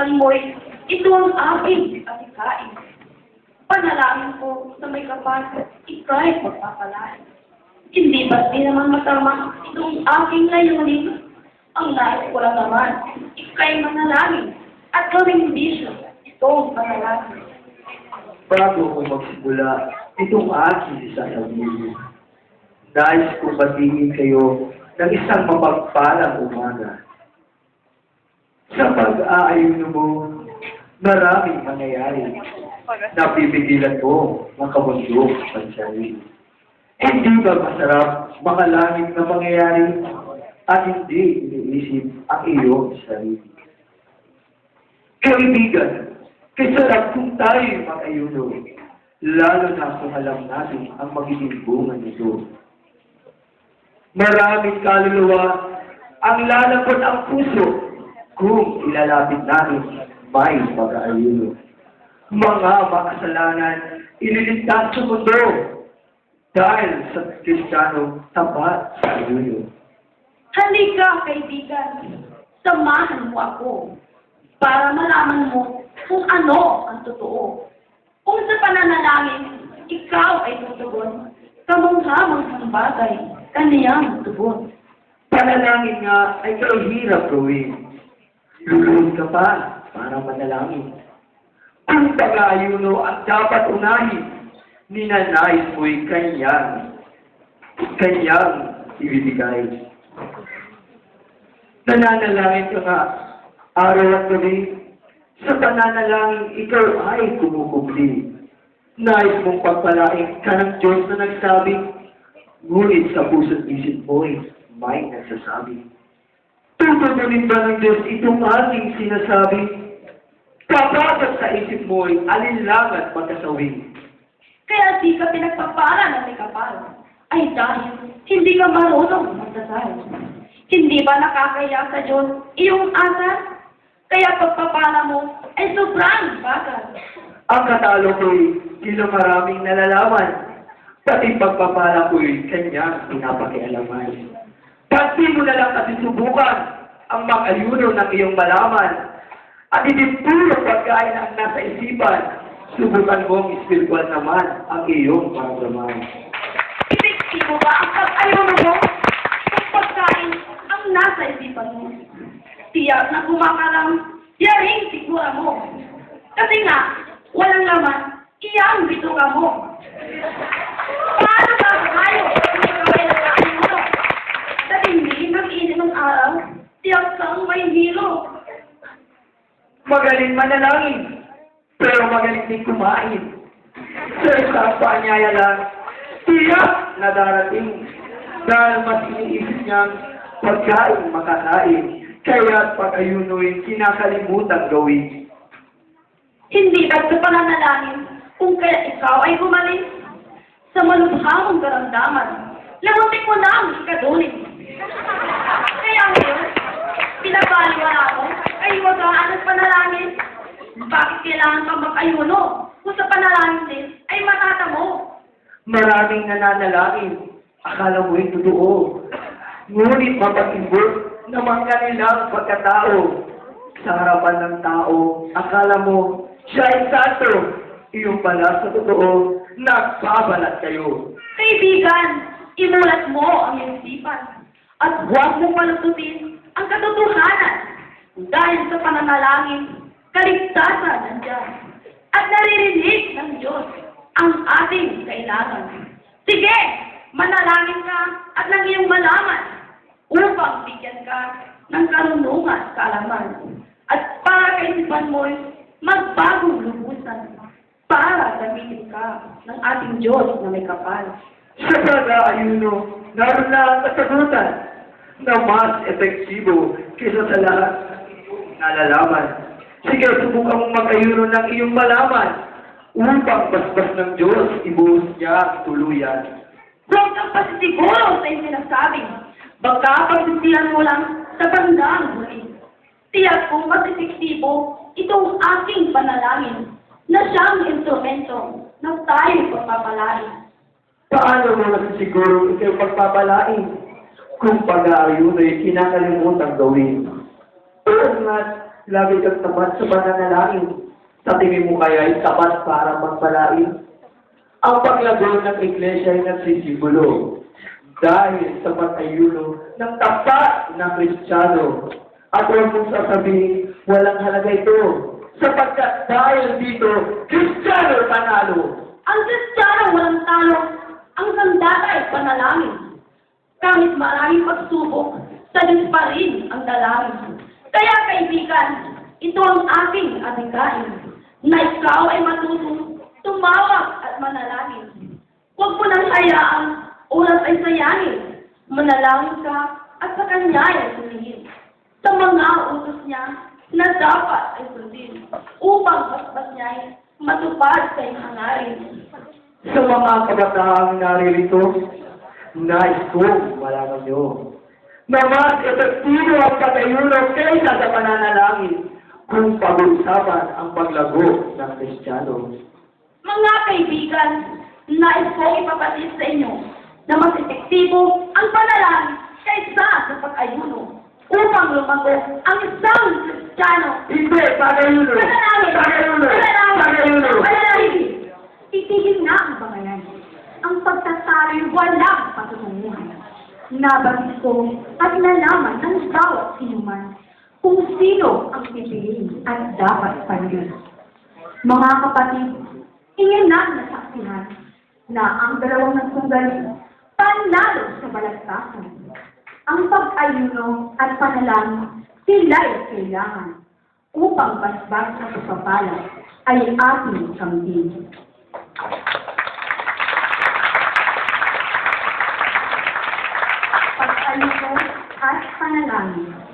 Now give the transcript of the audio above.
pag-isipan mo'y ito ang aking atikain. Panalangin ko sa may kapal, ika'y pagpapalain. Hindi ba't di naman masama itong aking layunin? Ang nais ko lang naman, ika'y manalangin at gawing bisyo itong panalangin. Bago ko magsimula, itong aking sasabihin. Nais kong batingin kayo ng isang mapagpalang umaga. Sa pag-aayuno mo, maraming mangyayari. Napipigilan mo makabundok sa sarili. Hindi ba masarap makalangit na mangyayari at hindi iniisip ang iyong sarili? Kaibigan, kasarap kung tayo mag-ayuno, lalo na kung alam natin ang magiging bunga nito. Maraming kaluluwa ang lalapot ang puso kung ilalapit natin may pag-aayuno. Mga makasalanan, ililigtas sa mundo dahil sa Kristiyano tapat sa ayuno. Halika, kaibigan, samahan mo ako para malaman mo kung ano ang totoo. Kung sa pananalangin, ikaw ay tutugon, kamangha-manghang bagay, kaniyang tugon. Panalangin nga ay kahirap gawin. Luluhod ka pa para manalangin. Ang pag-aayuno ang dapat unahin, ninanais mo'y kanyang ibibigay. Nananalangin ka nga, araw at gabi, sa pananalangin ikaw ay kumukubli. Nais mong pagpalain ka ng Diyos na nagsabi, ngunit sa puso't isip mo'y may nagsasabi. Tututunin ba ng Diyos itong ating sinasabi? Kapagkat sa isip mo'y alinlang at magkasawing. Kaya di ka pinagpapala ng may kapal, ay dahil hindi ka marunong magdasal. Hindi ba nakakaya sa Diyos iyong asal? Kaya pagpapala mo ay sobrang bagal. Ang katalo ko'y maraming nalalaman, pati pagpapala ko'y kanyang pinapakialaman. Pati mo na lang kasi subukan ang mag-ayuno ng iyong malaman at ititulog pagkain ang nasa isipan, subukan mong espiritual naman ang iyong maramdaman. Epektibo ba ang pag-ayuno mo kung pagkain ang nasa isipan mo? Tiyak na kumakarang, yaring sigura mo. Kasi nga, walang laman, iyang bituka mo. Paano ba tayo kung pagkain ang ayuno? Sa hindi mag-init ng araw, tiyak kang may hilo. Magaling manalangin, pero magaling din kumain. Sa isang paanyaya lang, tiyak na darating dahil mas iniisip niyang pagkain makakain, kaya pag-ayuno'y kinakalimutan gawin. Hindi ba't sa pananalangin kung kaya ikaw ay gumaling sa malubhamong karamdaman, lamutin mo na ang ikadunin. Kaya ngayon, pinabaliwala mo ay wagaan ng panalangin. Bakit kailangan pa mag-ayuno kung sa panalangin din ay matata mo? Maraming nananalangin, akala mo'y totoo. Ngunit mapag-ibot naman kanilang pagkatao. Sa harapan ng tao, akala mo siya ay santo. Iyong pala sa totoo, nagbabalat kayo. Kaibigan, imulat mo ang iyong isipan at huwag mong palututin ang katotohanan dahil sa pananalangin, kaligtasan nandiyan at naririnig ng Diyos ang ating kailangan. Sige, manalangin ka at ng iyong malaman upang bigyan ka ng karunungan at kaalaman at para kaisipan mo'y magbagong lubusan para gamitin ka ng ating Diyos na may kapal. Sa pag-aayuno, naroon na ang kasagutan na mas epektibo kaysa sa lahat ng iyong nalalaman. Sige, subukan mong mag-ayuno ng iyong malaman upang basbas ng Diyos ibuhos niya tuluyan. Huwag kang pasisiguro sa iyong sinasabi. Baka pagsisihan mo lang sa bandang huli. Tiyak kong mas epektibo itong aking panalangin na siyang instrumento na tayo pagpapalain. Paano mo nasisiguro ikaw pagpapalain kung pag-aayuno ay kinakalimutan gawin? Oo nga, lagi kang tapat sa pananalangin. Sa tingin mo kaya ay tapat para magpalain? Ang paglago ng iglesia ay nagsisibulo dahil sa pag-ayuno ng tapat na Kristiyano. At huwag mong sasabihin, walang halaga ito. Sapagkat dahil dito, Kristiyano panalo. Ang Kristiyano walang talo, ang sandata ay panalangin. Kahit maraming pagsubok, sa Diyos pa rin ang dalangin. Kaya kaibigan, ito ang ating adhikain, na ikaw ay matutong tumawag at manalangin. Huwag mo nang hayaang oras ay sayangin. Manalangin ka at sa Kanya ay sumingin. Sa mga utos niya na dapat ay sundin upang basbas niya ay matupad sa iyong hangarin. Sa mga kabataang naririto, nais kong malaman nyo na mas epektibo ang pag-ayuno kaysa sa pananalangin kung pag-usapan ang paglago ng Kristiyano. Mga kaibigan, nais kong ipapatid sa inyo na mas epektibo ang panalangin kaysa sa pag-ayuno upang lumago ang isang Kristiyano. Hindi, pag-ayuno! Panalangin! Pag-ayuno! Panalangin! Pag-ayuno! Panalangin! Titigil na ang bangayan. Ang pagtatalo'y walang patutunguhan. Nabagis ko at nalaman ng bawat sinuman kung sino ang pipiliin at dapat paliin. Mga kapatid, ingin na nasaksihan na ang dalawang nagtunggali panalo sa balagtasan. Ang pag-ayuno at panalangin sila'y kailangan upang basbas sa pagpapala ay ating kamtin. Pag-ayuno at panalangin